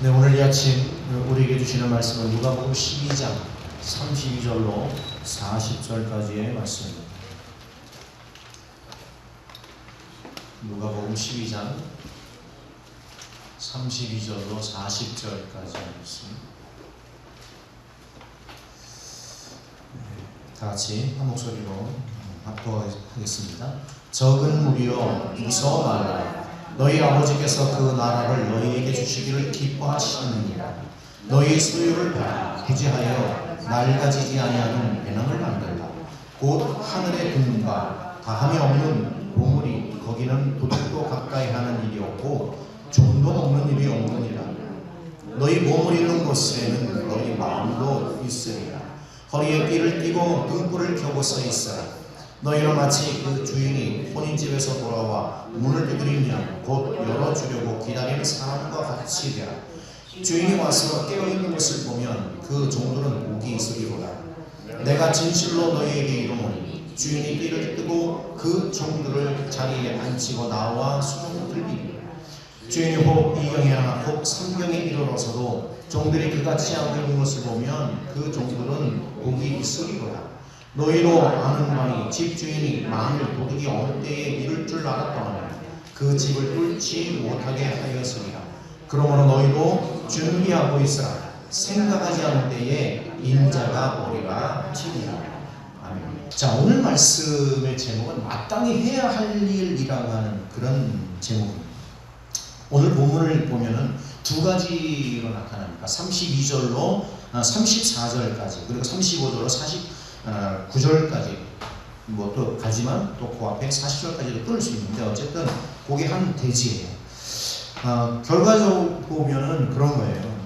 네, 오늘 이 아침 우리에게 주시는 말씀은 누가복음 12장 32절로 40절까지의 말씀입니다. 누가복음 12장 32절로 40절까지의 말씀. 다 같이 한 목소리로 합독하겠습니다. 적은 무리여 무서워 말라. 너희 아버지께서 그 나라를 너희에게 주시기를 기뻐하시느니라. 너희 소유를 구제하여 낡아지지 아니하는 배낭을 만들라. 곧 하늘의 금과 다함이 없는 보물이 거기는 도둑도 가까이 하는 일이 없고 종도 먹는 일이 없느니라. 너희 몸을 있는 곳에는 너희 마음도 있으리라. 허리에 띠를 띠고 등불을 켜고 서 있으라. 너희는 마치 그 주인이 혼인집에서 돌아와 문을 두드리면 곧 열어주려고 기다리는 사람과 같이 되라. 주인이 와서 깨어있는 것을 보면 그 종들은 복이 있으리로다. 내가 진실로 너희에게 이르노니 주인이 띠를 뜨고 그 종들을 자리에 앉히고 나와 수종을 들리리라. 주인이 혹 2경이나 혹 3경에 이르러서도 종들이 그같이 하고 있는 것을 보면 그 종들은 복이 있으리로다. 너희로 아는 바니 집주인이 만일 도둑이 어느 때에 이를 줄 알았더라면 그 집을 뚫지 못하게 하였으리라. 그러므로 너희도 준비하고 있으라. 생각하지 않은 때에 인자가 오리라 하시니라. 아멘. 자, 오늘 말씀의 제목은 마땅히 해야 할 일이라고 하는 그런 제목입니다. 오늘 본문을 보면은 두 가지로 나타납니다. 32절로 34절까지 그리고 35절로 49절까지 뭐 또 가지만 또 그 앞에 40절까지도 끊을 수 있는데 어쨌든 그게 한 대지예요. 결과적으로 보면은 그런 거예요.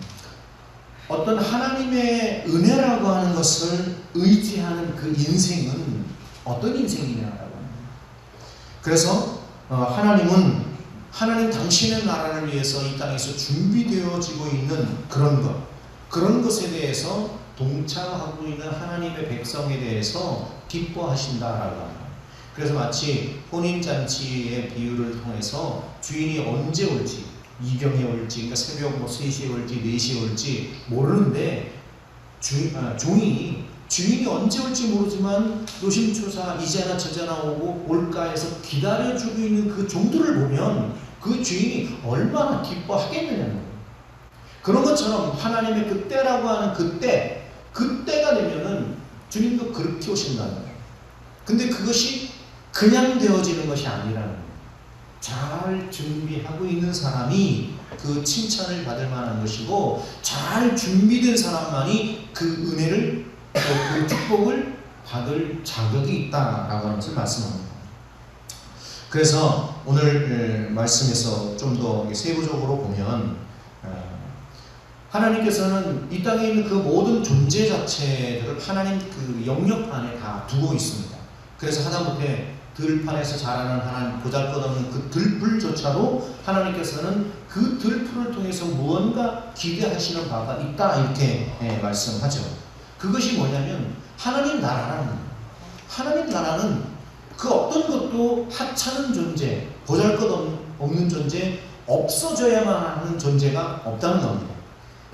어떤 하나님의 은혜라고 하는 것을 의지하는 그 인생은 어떤 인생이냐라고 합니다. 그래서 하나님 당신의 나라를 위해서 이 땅에서 준비되어지고 있는 그런 것에 대해서 동참하고 있는 하나님의 백성에 대해서 기뻐하신다라고 합니다. 그래서 마치 혼인잔치의 비유를 통해서 주인이 언제 올지, 2경에 올지, 그러니까 새벽 3시에 올지 4시에 올지 모르는데 주인이 언제 올지 모르지만 노심초사 이제나 저제나 오고 올까 해서 기다려주고 있는 그 종들을 보면 그 주인이 얼마나 기뻐하겠느냐는 거예요. 그런 것처럼 하나님의 그 때라고 하는 그때가 되면은 주님도 그렇게 오신다는 거예요. 근데 그것이 그냥 되어지는 것이 아니라는 거예요. 잘 준비하고 있는 사람이 그 칭찬을 받을 만한 것이고 잘 준비된 사람만이 그 은혜를 그 축복을 받을 자격이 있다라고 하는 것을 말씀합니다. 그래서 오늘 말씀에서 좀 더 세부적으로 보면 하나님께서는 이 땅에 있는 그 모든 존재 자체들을 하나님 그 영역 안에 다 두고 있습니다. 그래서 하다못해 들판에서 자라는 하나님 보잘것없는 그 들풀조차도 하나님께서는 그 들풀을 통해서 무언가 기대하시는 바가 있다 이렇게 말씀하죠. 그것이 뭐냐면 하나님 나라는 그 어떤 것도 하찮은 존재, 보잘것없는 존재, 없어져야만 하는 존재가 없다는 겁니다.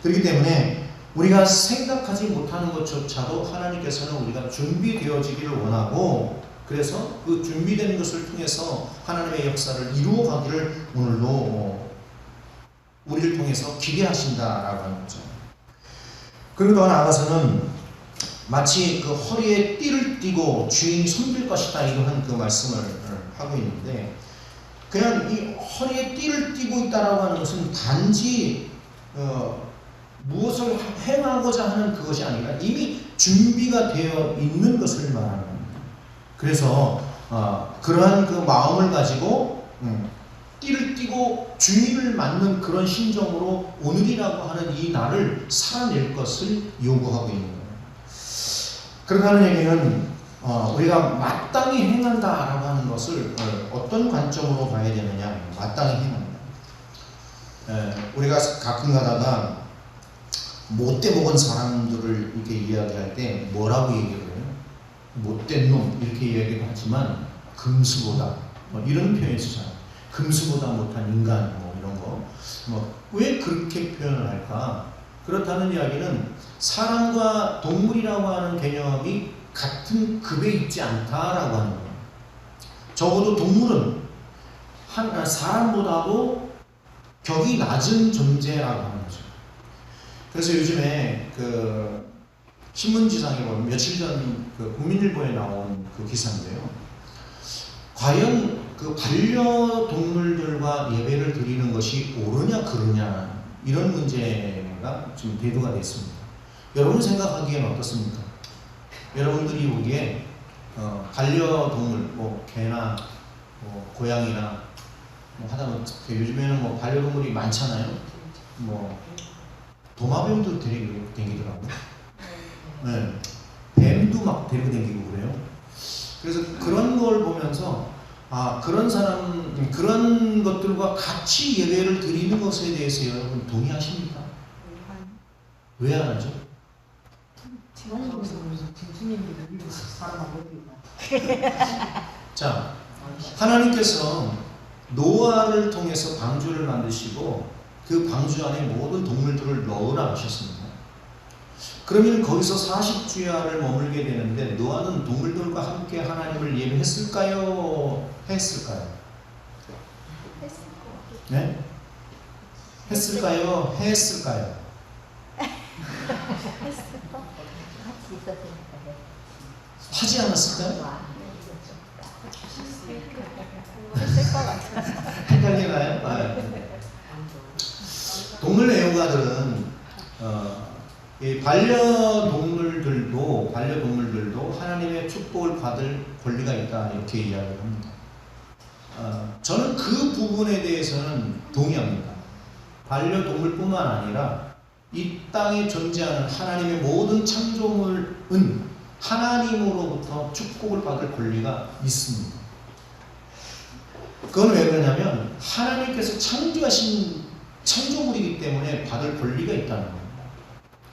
그렇기 때문에 우리가 생각하지 못하는 것조차도 하나님께서는 우리가 준비되어지기를 원하고 그래서 그 준비된 것을 통해서 하나님의 역사를 이루어가기를 오늘도 우리를 통해서 기대하신다라고 하는 거죠. 그리고 더 나아가서는 마치 그 허리에 띠를 띠고 주인이 섬길 것이다 이런 그 말씀을 하고 있는데 그냥 이 허리에 띠를 띠고 있다라고 하는 것은 단지 무엇을 행하고자 하는 그것이 아니라 이미 준비가 되어 있는 것을 말하는 겁니다. 그래서 그러한 그 마음을 가지고 띠를 띠고 주인을 맞는 그런 심정으로 오늘이라고 하는 이 날을 살아낼 것을 요구하고 있는 거예요. 그렇다는 얘기는 우리가 마땅히 행한다라고 하는 것을 어떤 관점으로 봐야 되느냐. 마땅히 행한다. 우리가 가끔 가다가 못돼 먹은 사람들을 이렇게 이야기할 때 뭐라고 얘기를 해요? 못된 놈 이렇게 이야기를 하지만 금수보다 이런 표현을 쓰잖아요. 금수보다 못한 인간 이런 거. 왜 그렇게 표현을 할까? 그렇다는 이야기는 사람과 동물이라고 하는 개념이 같은 급에 있지 않다라고 하는 거예요. 적어도 동물은 사람보다도 격이 낮은 존재라고 하는 거죠. 그래서 요즘에 그 신문지상에 보면 며칠 전 그 국민일보에 나온 그 기사인데요. 과연 그 반려동물들과 예배를 드리는 것이 옳으냐 그르냐 이런 문제가 지금 대두가 됐습니다. 여러분 생각하기엔 어떻습니까? 여러분들이 보기에 반려동물, 뭐 개나 뭐 고양이나 뭐 하다못해 요즘에는 뭐 반려동물이 많잖아요. 뭐 도마뱀도 데리고 다니더라고요. 네. 뱀도 막 데리고 다니고 그래요. 그래서 그런 걸 보면서 그런 것들과 같이 예배를 드리는 것에 대해서 여러분 동의하십니까? 왜 안 하죠? 자, 하나님께서 노아를 통해서 방주를 만드시고 그 방주 안에 모든 동물들을 넣으라 하셨습니다. 그러면 거기서 40주야를 머물게 되는데 노아는 동물들과 함께 하나님을 예배했을까요? 했을까요? 네? 했을까요? 했을까요? 하지 않았을까요? 헷갈리나요? 동물 애호가들은 이 반려동물들도 하나님의 축복을 받을 권리가 있다 이렇게 이야기를 합니다. 저는 그 부분에 대해서는 동의합니다. 반려동물뿐만 아니라 이 땅에 존재하는 하나님의 모든 창조물은 하나님으로부터 축복을 받을 권리가 있습니다. 그건 왜 그러냐면 하나님께서 창조하신 창조물이기 때문에 받을 권리가 있다는 겁니다.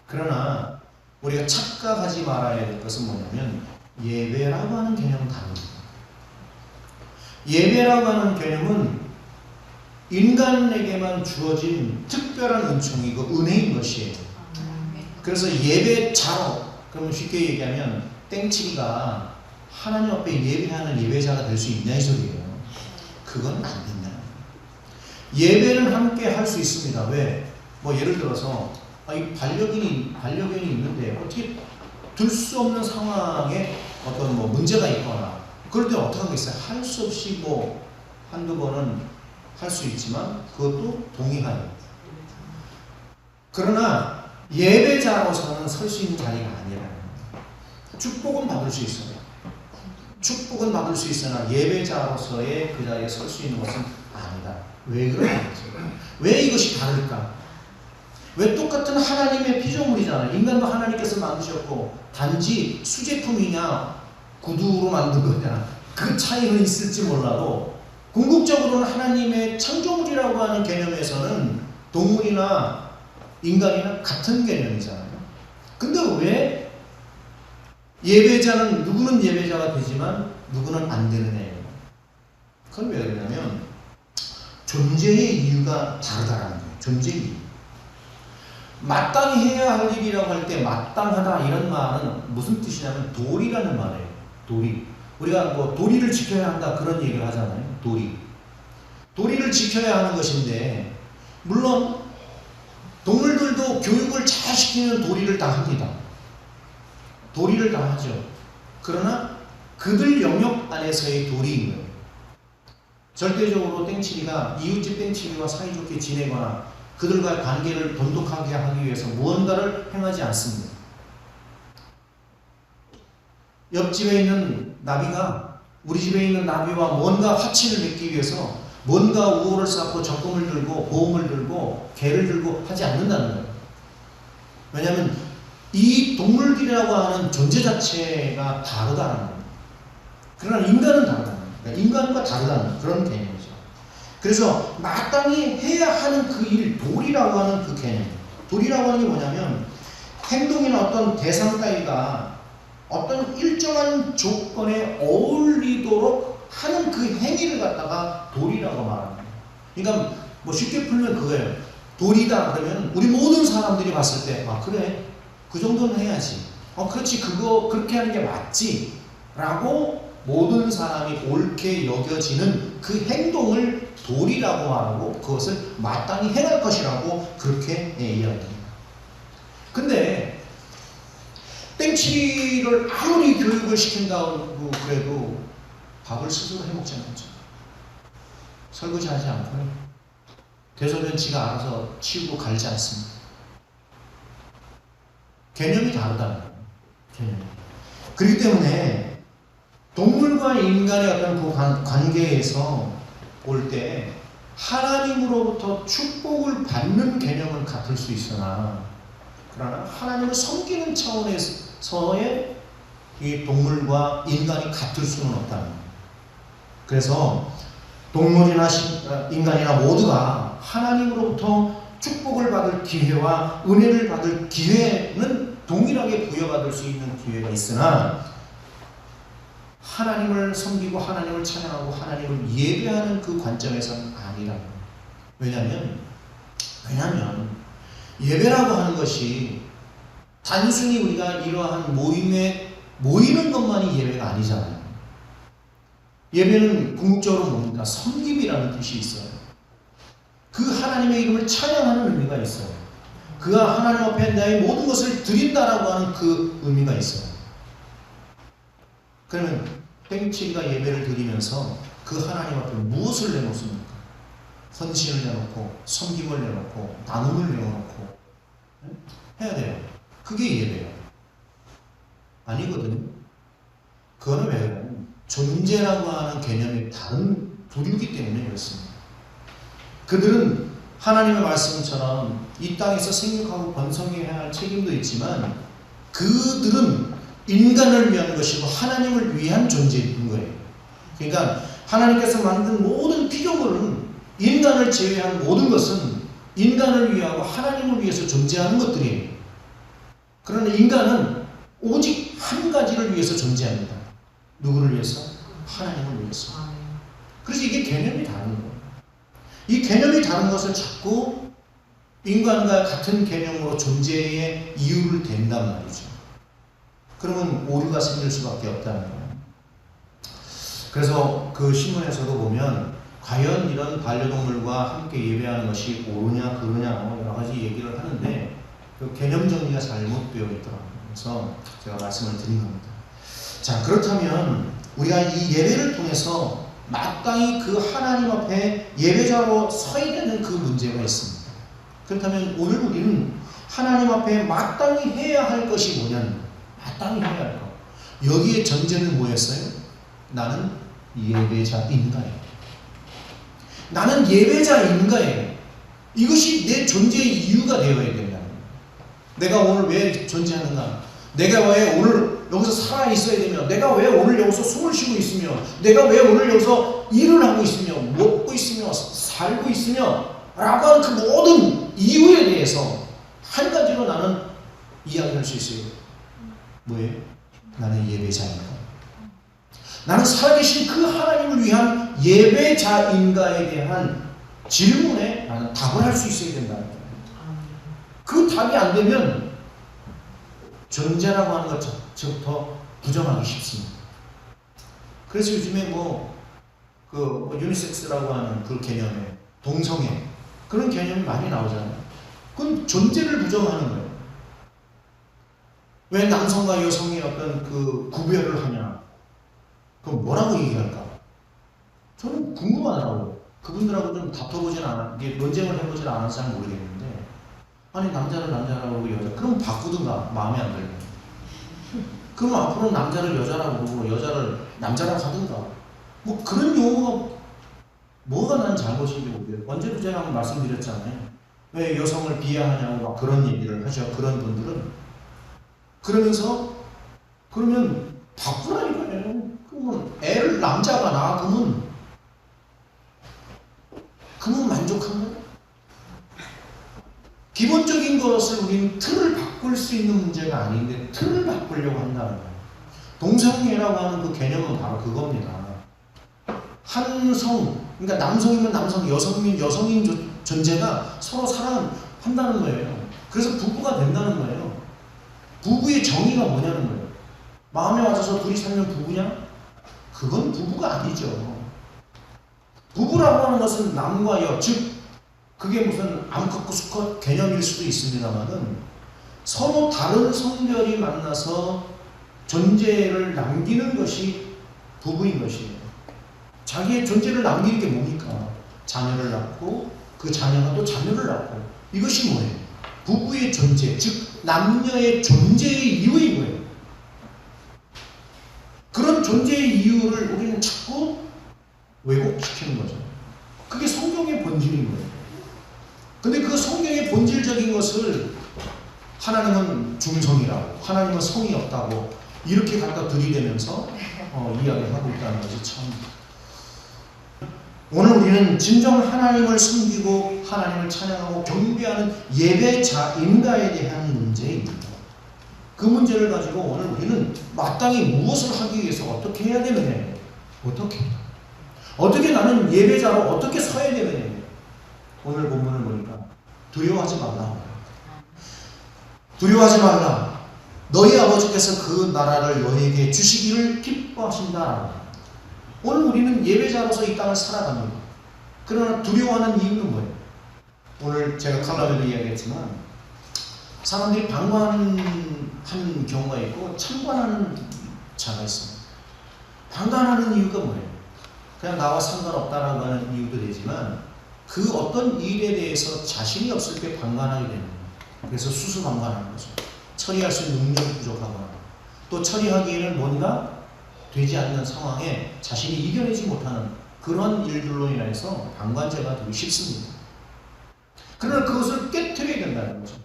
그러나 우리가 착각하지 말아야 될 것은 뭐냐면 예배라고 하는 개념은 다릅니다. 예배라고 하는 개념은 인간에게만 주어진 특별한 은총이고 은혜인 것이에요. 그래서 예배자로, 그러면 쉽게 얘기하면 땡치기가 하나님 앞에 예배하는 예배자가 될 수 있냐 이 소리예요. 그건 안 된다. 예배는 함께 할 수 있습니다. 왜? 뭐 예를 들어서 이 반려견이 있는데 어떻게 들 수 없는 상황에 어떤 뭐 문제가 있거나 그럴 때 어떻게 하겠어요? 할 수 없이 뭐 한두 번은 할 수 있지만 그것도 동의하요. 그러나 예배자로서는 설 수 있는 자리가 아니라는 거예요. 축복은 받을 수 있어요. 축복은 받을 수 있으나 예배자로서의 그 자리에 설 수 있는 것은 아니다. 왜 그러는지? 왜 이것이 다를까? 왜 똑같은 하나님의 피조물이잖아요. 인간도 하나님께서 만드셨고 단지 수제품이냐 구두로 만든 거냐 그 차이는 있을지 몰라도 궁극적으로는 하나님의 창조물이라고 하는 개념에서는 동물이나 인간이나 같은 개념이잖아요. 근데 왜 예배자는 누구는 예배자가 되지만 누구는 안 되는 애예요. 그건 왜 그러냐면 존재의 이유가 다르다라는 거예요. 존재의 이유. 마땅히 해야 할 일이라고 할 때 마땅하다 이런 말은 무슨 뜻이냐면 도리라는 말이에요. 도리. 우리가 뭐 도리를 지켜야 한다 그런 얘기를 하잖아요. 도리를 지켜야 하는 것인데 물론 동물들도 교육을 잘 시키는 도리를 다 합니다. 도리를 다 하죠. 그러나 그들 영역 안에서의 도리인 거예요. 절대적으로 땡치리가 이웃집 땡치리와 사이좋게 지내거나 그들과의 관계를 돈독하게 하기 위해서 무언가를 행하지 않습니다. 옆집에 있는 나비가 우리 집에 있는 나비와 뭔가 화친을 맺기 위해서 뭔가 우호를 쌓고 적금을 들고 보험을 들고 개를 들고 하지 않는다는 거예요. 왜냐하면 이 동물들이라고 하는 존재 자체가 다르다는 거예요. 그러나 인간은 다르다는 거예요. 그러니까 인간과 다르다는 그런 개념이죠. 그래서 마땅히 해야 하는 그 일, 도리라고 하는 그 개념. 도리라고 하는 게 뭐냐면 행동이나 어떤 대상 따위가 어떤 일정한 조건에 어울리도록 하는 그 행위를 갖다가 도리라고 말합니다. 그러니까 뭐 쉽게 풀면 그거예요. 돌이다 그러면 우리 모든 사람들이 봤을 때 아 그래 그 정도는 해야지. 그렇지 그거 그렇게 하는 게 맞지 라고 모든 사람이 옳게 여겨지는 그 행동을 도리라고 하고 그것을 마땅히 행할 것이라고 그렇게 이야기합니다. 근데 땡치를 아무리 교육을 시킨다고 그래도 밥을 스스로 해먹지 않죠. 설거지하지 않고요. 대소변 지가 알아서 치우고 갈지 않습니다. 개념이 다르다는 거예요. 개념이. 그렇기 때문에 동물과 인간의 어떤 그 관계에서 볼 때 하나님으로부터 축복을 받는 개념은 같을 수 있으나 그러나 하나님을 섬기는 차원에서의 이 동물과 인간이 같을 수는 없다는 거예요. 그래서 동물이나 인간이나 모두가 하나님으로부터 축복을 받을 기회와 은혜를 받을 기회는 동일하게 부여받을 수 있는 기회가 있으나 하나님을 섬기고 하나님을 찬양하고 하나님을 예배하는 그 관점에서는 아니라는 거예요. 왜냐하면 예배라고 하는 것이 단순히 우리가 이러한 모임에 모이는 것만이 예배가 아니잖아요. 예배는 궁극적으로 뭡니까? 섬김이라는 뜻이 있어요. 그 하나님의 이름을 찬양하는 의미가 있어요. 그가 하나님 앞에 나의 모든 것을 드린다라고 하는 그 의미가 있어요. 그러면 땡치기가 예배를 드리면서 그 하나님 앞에 무엇을 내놓습니까? 헌신을 내놓고 섬김을 내놓고 나눔을 내놓고 해야 돼요. 그게 예배예요. 아니거든요. 그거는 왜 그러냐면 존재라고 하는 개념이 다른 부류이기 때문에 그렇습니다. 그들은 하나님의 말씀처럼 이 땅에서 생육하고 번성해야 할 책임도 있지만 그들은 인간을 위한 것이고 하나님을 위한 존재인 거예요. 그러니까 하나님께서 만든 모든 피조물은 인간을 제외한 모든 것은 인간을 위하고 하나님을 위해서 존재하는 것들이에요. 그러나 인간은 오직 한 가지를 위해서 존재합니다. 누구를 위해서? 하나님을 위해서. 그래서 이게 개념이 다른 거예요. 이 개념이 다른 것을 자꾸 인간과 같은 개념으로 존재의 이유를 댄단 말이죠. 그러면 오류가 생길 수밖에 없다는 거예요. 그래서 그 신문에서도 보면 과연 이런 반려동물과 함께 예배하는 것이 옳으냐 그르냐 여러 가지 얘기를 하는데 그 개념 정리가 잘못되어 있더라고요. 그래서 제가 말씀을 드린 겁니다. 자, 그렇다면 우리가 이 예배를 통해서 마땅히 그 하나님 앞에 예배자로 서야 되는 그 문제가 있습니다. 그렇다면 오늘 우리는 하나님 앞에 마땅히 해야 할 것이 뭐냐는 마땅히 해야 할 것. 여기에 전제는 뭐였어요? 나는 예배자인가요? 나는 예배자인가요? 이것이 내 존재의 이유가 되어야 된다. 내가 오늘 왜 존재하는가? 내가 왜 오늘 여기서 살아 있어야 되며, 내가 왜 오늘 여기서 숨을 쉬고 있으며, 내가 왜 오늘 여기서 일을 하고 있으며, 먹고 있으며, 살고 있으며 라고 하는 그 모든 이유에 대해서 한 가지로 나는 이야기할 수 있어요. 뭐예요? 나는 예배자인가? 나는 살아계신 그 하나님을 위한 예배자인가에 대한 질문에 나는 답을 할 수 있어야 된다는 거예요. 그 답이 안 되면 존재라고 하는 것부터 부정하기 쉽습니다. 그래서 요즘에 유니섹스라고 하는 그 개념에 동성애 그런 개념이 많이 나오잖아요. 그건 존재를 부정하는 거예요. 왜 남성과 여성의 어떤 그 구별을 하냐? 그럼 뭐라고 얘기할까? 저는 궁금하더라고요. 그분들하고 좀 다퉈보진 논쟁을 해보진 않아서 잘 모르겠는데, 아니 남자를 남자라고 그러고 여자 그럼 바꾸든가 마음에 안 들면. 그럼 앞으로 남자를 여자라고 그러고 여자를 남자라고 하든가. 뭐 그런 용어가 뭐가 난 잘못인지 모르겠어요. 언제도 제가 한번 말씀드렸잖아요. 왜 여성을 비하하냐고 막 그런 얘기를 하죠. 그런 분들은. 그러면 바꾸라니까요. 그러면 애를 남자가 낳으면 만족한 거예요. 기본적인 것을 우리는 틀을 바꿀 수 있는 문제가 아닌데 틀을 바꾸려고 한다는 거예요. 동성애라고 하는 그 개념은 바로 그겁니다. 그러니까 남성이면 남성, 여성이면 여성인 존재가 서로 사랑한다는 거예요. 그래서 부부가 된다는 거예요. 부부의 정의가 뭐냐는 거예요. 마음에 와서 둘이 살면 부부냐? 그건 부부가 아니죠. 부부라고 하는 것은 남과 여, 즉 그게 무슨 암컷 수컷 개념일 수도 있습니다만은 서로 다른 성별이 만나서 존재를 남기는 것이 부부인 것이에요. 자기의 존재를 남기는 게 뭡니까? 자녀를 낳고 그 자녀가 또 자녀를 낳고, 이것이 뭐예요? 부부의 존재, 즉 남녀의 존재의 이유인 거예요. 그런 존재의 이유를 우리는 자꾸 왜곡시키는 거죠. 그게 성경의 본질인 거예요. 근데 그 성경의 본질적인 것을 하나님은 중성이라고, 하나님은 성이 없다고 이렇게 갖다 들이대면서 이야기하고 있다는 것이 참. 오늘 우리는 진정 하나님을 섬기고 하나님을 찬양하고 경배하는 예배자인가에 대한 문제입니다. 그 문제를 가지고 오늘 우리는 마땅히 무엇을 하기 위해서 어떻게 해야 되느냐, 어떻게 나는 예배자로 어떻게 서야 되느냐. 오늘 본문을 보니까 두려워하지 말라. 두려워하지 말라. 너희 아버지께서 그 나라를 너희에게 주시기를 기뻐하신다. 오늘 우리는 예배자로서 이 땅을 살아갑니다. 그러나 두려워하는 이유는 뭐예요? 오늘 제가 칼럼에도 이야기했지만 사람들이 방관하는 경우가 있고 참관하는 자가 있습니다. 방관하는 이유가 뭐예요? 그냥 나와 상관없다라고 하는 이유도 되지만 그 어떤 일에 대해서 자신이 없을 때 방관하게 되는 거예요. 그래서 수수방관하는 거죠. 처리할 수 있는 능력이 부족하거나 또 처리하기에는 뭔가 되지 않는 상황에 자신이 이겨내지 못하는 그런 일들로 인해서 방관자가 되기 쉽습니다. 그러나 그것을 깨트려야 된다는 거죠.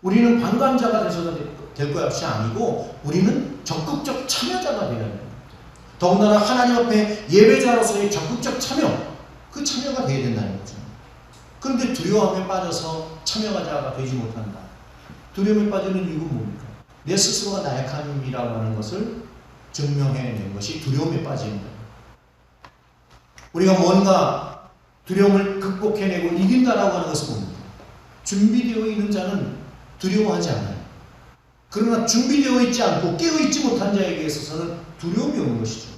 우리는 방관자가 되셔도 될 것이 아니고 우리는 적극적 참여자가 되어야 됩니다. 더군다나 하나님 앞에 예배자로서의 적극적 참여, 그 참여가 되어야 된다는 거죠. 그런데 두려움에 빠져서 참여자가 되지 못한다. 두려움에 빠지는 이유는 뭡니까? 내 스스로가 나약함이라고 하는 것을 증명해낸 것이 두려움에 빠지는 거예요. 우리가 뭔가 두려움을 극복해내고 이긴다라고 하는 것은 뭡니까? 준비되어 있는 자는 두려워하지 않아요. 그러나 준비되어 있지 않고 깨어있지 못한 자에게 있어서는 두려움이 오는 것이죠.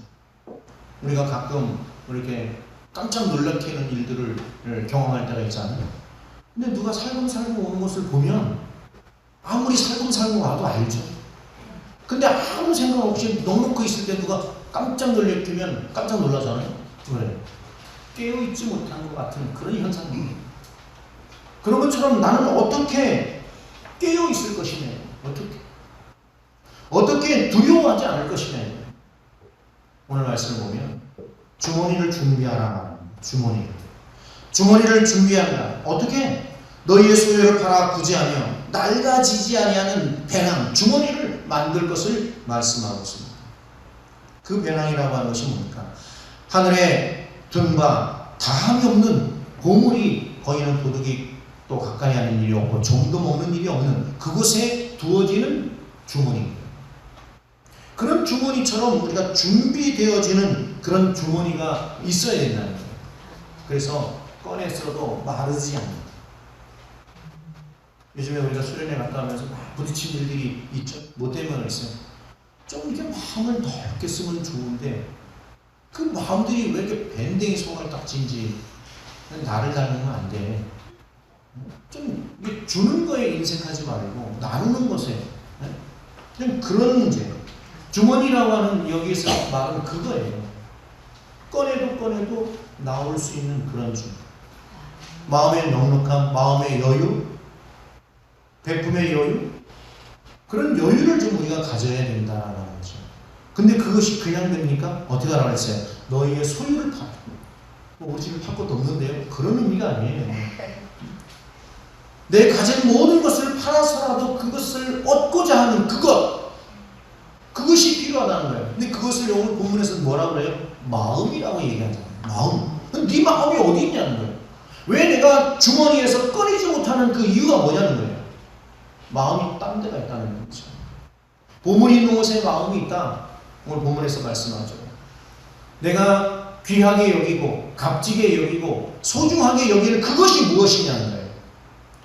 우리가 가끔 이렇게 깜짝 놀라게 하는 일들을 경험할 때가 있잖아요. 근데 누가 살금살금 오는 것을 보면 아무리 살금살금 와도 알죠. 근데 아무 생각 없이 넉넉히 있을 때 누가 깜짝 놀래키면 깜짝 놀라잖아요. 왜? 깨어있지 못한 것 같은 그런 현상입니다. 그런 것처럼 나는 어떻게 깨어있을 것이냐, 어떻게 두려워하지 않을 것이냐. 오늘 말씀을 보면 주머니를 준비하라. 주머니를 준비한다. 어떻게? 너희의 소유를 팔아 구제하며 낡아지지 아니하는 배낭, 주머니를 만들 것을 말씀하고 있습니다. 그 배낭이라고 하는 것이 뭡니까? 하늘에 든 바 다함이 없는 보물이 거기는 도둑이 또 가까이 하는 일이 없고 좀도 먹는 일이 없는 그곳에 두어지는 주머니입니다. 그런 주머니처럼 우리가 준비되어지는 그런 주머니가 있어야 된다는 거예요. 그래서 꺼냈어도 마르지 않는. 요즘에 우리가 수련회 갔다 오면서 막 부딪힌 일들이 있죠. 뭐 때문에 있어요? 좀 이렇게 마음을 넓게 쓰면 좋은데 그 마음들이 왜 이렇게 밴댕이 손을 딱 쥔지. 나를 닮으면 안 돼. 좀 주는 거에 인색하지 말고 나누는 것에 그냥 그런 문제. 주머니라고 하는 여기서 말은 그거예요. 꺼내도 나올 수 있는 그런 주. 마음의 넉넉함, 마음의 여유, 베품의 여유, 그런 여유를 좀 우리가 가져야 된다라는 거죠. 근데 그것이 그냥 됩니까? 어떻게 하라고 했어요? 너희의 소유를 팔아. 우리 집에 팔 것도 없는데요. 그런 의미가 아니에요. 내 가진 모든 것을 팔아서라도 그것을 얻고자 하는 그것이 필요하다는 거예요. 근데 그것을 오늘 본문에서 뭐라고 그래요? 마음이라고 얘기하잖아요. 마음. 네 마음이 어디 있냐는 거예요. 왜 내가 주머니에서 꺼내지 못하는 그 이유가 뭐냐는 거예요. 마음이 딴 데가 있다는 거죠. 보물이 있는 곳에 마음이 있다. 오늘 본문에서 말씀하죠. 내가 귀하게 여기고 값지게 여기고 소중하게 여기는 그것이 무엇이냐는 거예요.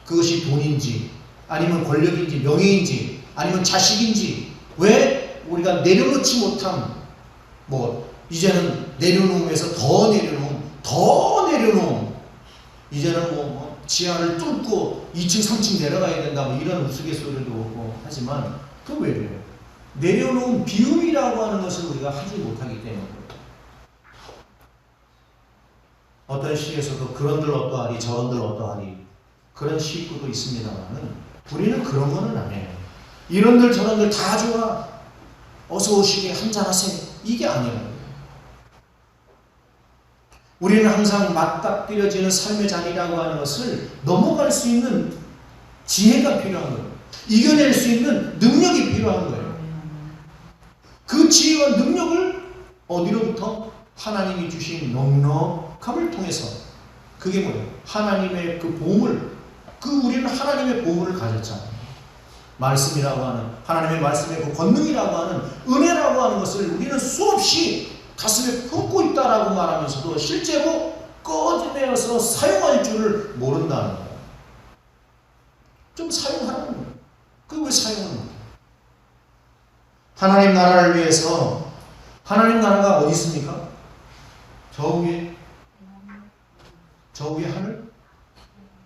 그것이 돈인지 아니면 권력인지 명예인지 아니면 자식인지 왜 우리가 내려놓지 못한 이제는 내려놓으면서 더 내려놓음 이제는 지하를 뚫고 2층 3층 내려가야 된다 이런 우스갯소리도 오고 하지만 그 왜 그래요? 내려놓은 비움이라고 하는 것을 우리가 하지 못하기 때문에 어떤 시에서도 그런들 어떠하리 저런들 어떠하리 그런 시구도 있습니다만 우리는 그런 거는 아니에요. 이런들 저런들 다 좋아 어서 오시게 한잔하세요 이게 아니에요. 우리는 항상 맞닥뜨려지는 삶의 자리라고 하는 것을 넘어갈 수 있는 지혜가 필요한 거예요. 이겨낼 수 있는 능력이 필요한 거예요. 그 지혜와 능력을 어디로부터? 하나님이 주신 넉넉함을 통해서. 그게 뭐예요? 하나님의 그 보물, 우리는 하나님의 보물을 가졌잖아요. 말씀이라고 하는 하나님의 말씀의 그 권능이라고 하는 은혜라고 하는 것을 우리는 수없이 가슴에 품고 있다라고 말하면서도 실제로 꺼내어서 사용할 줄을 모른다는 거예요. 좀 사용하라는 거예요. 그거 왜 사용하는 거예요? 하나님 나라를 위해서 하나님 나라가 어디 있습니까? 저 위에 하늘?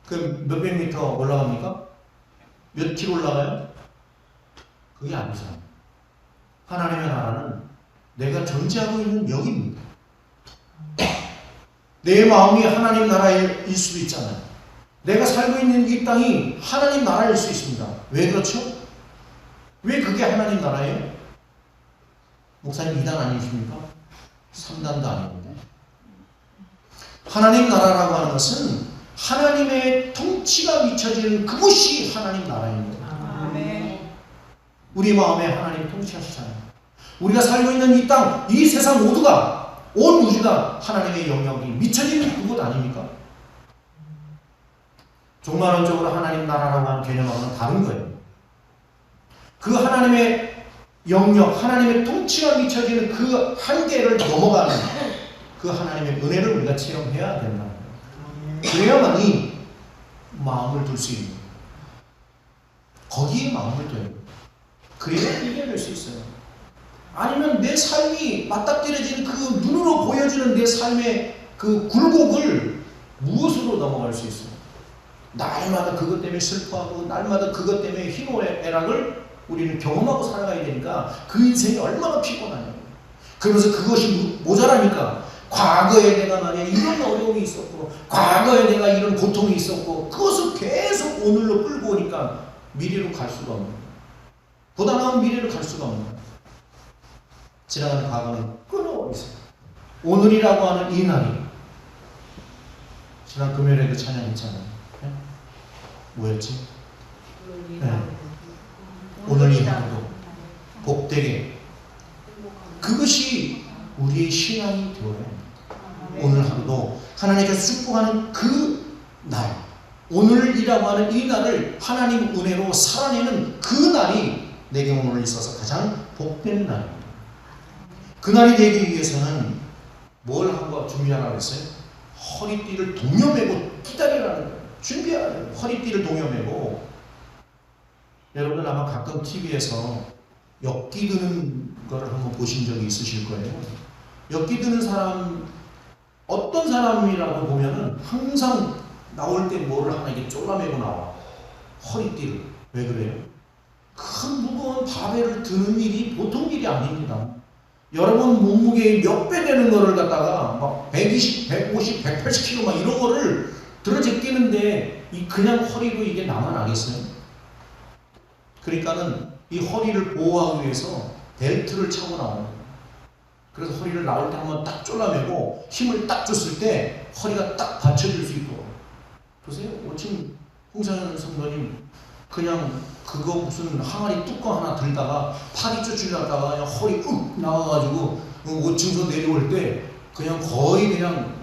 그 몇백 미터 올라갑니까? 몇 킬로 올라가요? 그게 아니잖아요. 하나님의 나라는 내가 존재하고 있는 여기입니다. 내 마음이 하나님 나라일 수도 있잖아요. 내가 살고 있는 이 땅이 하나님 나라일 수 있습니다. 왜 그렇죠? 왜 그게 하나님 나라예요? 목사님 2단 아니십니까? 3단도 아닙니다. 하나님 나라라고 하는 것은 하나님의 통치가 미쳐지는 그곳이 하나님 나라입니다. 우리 마음에 하나님 통치하시잖아요. 우리가 살고 있는 이 땅, 이 세상 모두가, 온 우주가 하나님의 영역이 미쳐지는 그곳 아닙니까? 종말론적으로 하나님 나라라고 하는 개념하고는 다른 거예요. 그 하나님의 영역, 하나님의 통치가 미쳐지는 그 한계를 넘어가는 그 하나님의 은혜를 우리가 체험해야 된다. 그래야만이 마음을 둘 수 있는 거예요. 거기에 마음을 둬요. 그래야 이겨낼 수 있어요. 아니면 내 삶이 맞닥뜨려지는 그 눈으로 보여지는 내 삶의 그 굴곡을 무엇으로 넘어갈 수 있어요? 날마다 그것 때문에 슬퍼하고 날마다 그것 때문에 희노애락을 우리는 경험하고 살아가야 되니까 그 인생이 얼마나 피곤하냐고. 그러면서 그것이 모자라니까 과거에 내가 말이야 이런 어려움이 있었고 과거에 내가 이런 고통이 있었고 그것을 계속 오늘로 끌고 오니까 미래로 갈 수가 없는 거예요. 보다 나은 미래로 갈 수가 없는 거예요. 지나가는 과거는 끊어버리세요. 오늘이라고 하는 이 날이 지난 금요일에도 찬양했잖아요. 네? 뭐였지? 네. 오늘 이 하루도 복되게 그것이 우리의 신앙이 되어야 합니다. 오늘 하루도 하나님께서 축복하는 그 날 오늘이라고 하는 이 날을 하나님 은혜로 살아내는 그 날이 내게 오늘 있어서 가장 복된 날입니다. 그 날이 되기 위해서는 뭘 하고 준비하라고 했어요? 허리띠를 동여매고 기다리라는 거예요. 준비하라는 거예요. 허리띠를 동여매고 여러분들 아마 가끔 TV에서 엮기 드는 거를 한번 보신 적이 있으실 거예요. 엮기 드는 사람 어떤 사람이라고 보면은 항상 나올 때 뭐를 하나 이렇게 쪼라매고 나와. 허리띠를. 왜 그래요? 큰 무거운 바벨을 드는 일이 보통 일이 아닙니다. 여러분 몸무게 몇 배 되는 거를 갖다가 막 120, 150, 180kg 막 이런 거를 들어 제끼는데 이 그냥 허리로 이게 남아나겠어요? 그러니까는 이 허리를 보호하기 위해서 벨트를 차고 나오는 거예요. 그래서 허리를 나올 때 한번 딱 졸라매고 힘을 딱 줬을 때 허리가 딱 받쳐줄 수 있도록. 보세요. 지금 홍상현 성도님 그냥 그거 무슨 항아리 뚜껑 하나 들다가 팔이 쫓으려다가 그냥 허리 욱 나와가지고 5층에서 내려올 때 그냥 거의 그냥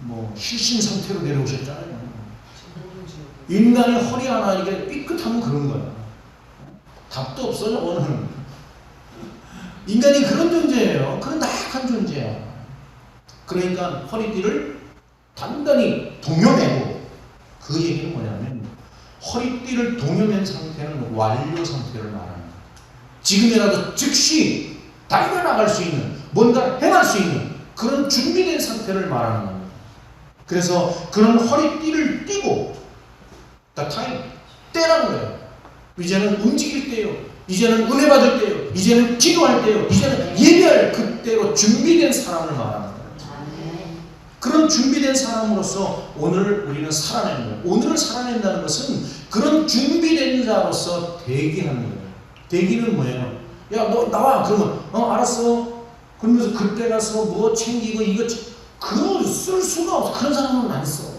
뭐 실신 상태로 내려오셨잖아요. 인간이 허리 하나 이게 삐끗하면 그런 거야. 답도 없어 저거는. 인간이 그런 존재예요. 그런 나약한 존재야. 그러니까 허리띠를 단단히 동여매고, 그 얘기는 뭐냐면 허리띠를 동여맨 상태는 완료 상태를 말하는 거예요. 지금이라도 즉시 달려나갈 수 있는, 뭔가 행할 수 있는 그런 준비된 상태를 말하는 겁니다. 그래서 그런 허리띠를 띠고, the time, 때라는 거예요. 이제는 움직일 때요, 이제는 은혜 받을 때요, 이제는 기도할 때요, 이제는 예배할 그때로 준비된 사람을 말하는 거예요. 그런 준비된 사람으로서 오늘 우리는 살아내는 거예요. 오늘을 살아낸다는 것은 그런 준비된 자로서 대기하는 거예요. 대기는 뭐예요? 야, 너 나와. 그러면 알았어. 그러면서 그때 가서 뭐 챙기고 이거 그거 쓸 수가 없어. 그런 사람은 안 써.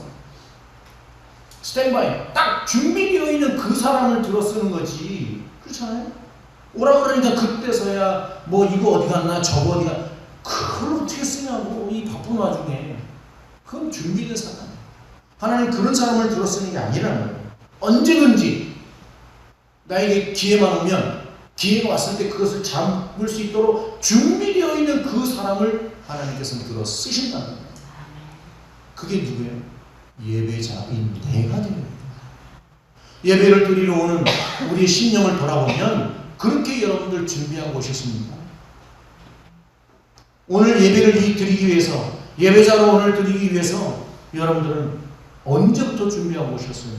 스탠바이. 딱 준비되어 있는 그 사람을 들어 쓰는 거지. 그렇잖아요? 오라 그러니까 그때서야 뭐 이거 어디 갔나 저거 어디 갔나, 그걸 어떻게 쓰냐고, 이 바쁜 와중에. 그건 준비된 사람. 하나님 그런 사람을 들어 쓰는 게 아니라는 거예요. 언제든지 나에게 기회만 오면, 기회가 왔을 때 그것을 잡을 수 있도록 준비되어 있는 그 사람을 하나님께서는 들어 쓰신다는 거예요. 그게 누구예요? 예배자인 내가 되는 거예요. 예배를 드리러 오는 우리의 심령을 돌아보면 그렇게 여러분들 준비하고 오셨습니까? 오늘 예배를 드리기 위해서, 예배자로 오늘 드리기 위해서 여러분들은 언제부터 준비하고 오셨어요?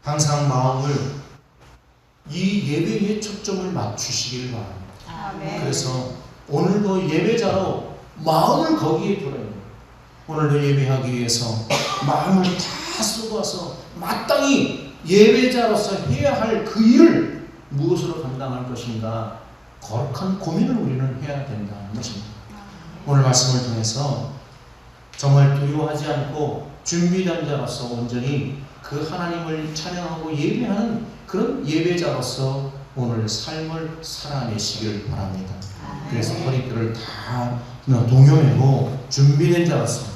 항상 마음을, 이 예배에 초점을 맞추시길 바랍니다. 아멘. 그래서 오늘도 예배자로 마음을 거기에 두어요. 오늘도 예배하기 위해서 마음을 다 쏟아서 마땅히 예배자로서 해야 할 그 일을 무엇으로 감당할 것인가, 거룩한 고민을 우리는 해야 된다는 것입니다. 오늘 말씀을 통해서 정말 두려워하지 않고 준비된 자로서 온전히 그 하나님을 찬양하고 예배하는 그런 예배자로서 오늘 삶을 살아내시기를 바랍니다. 그래서 허리띠를 다 동여매고 준비된 자로서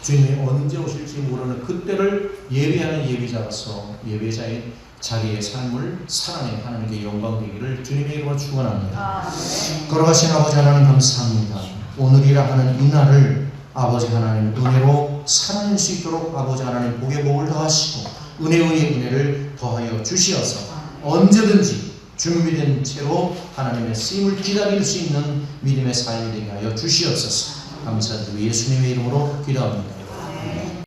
주님이 언제 오실지 모르는 그때를 예배하는 예배자로서 예배자의 자기의 삶을 살아내 하나님께 영광 되기를 주님의 이름으로 축원합니다. 걸어가신 아버지 하나님 감사합니다. 오늘이라 하는 이 날을 아버지 하나님 은혜로 살아낼 수 있도록 아버지 하나님 복의 복을 더하시고 은혜의 은혜를 더하여 주시어서 언제든지 준비된 채로 하나님의 쓰임을 기다릴 수 있는 믿음의 삶이 되게 하여 주시옵소서. 감사드리고 예수님의 이름으로 기도합니다.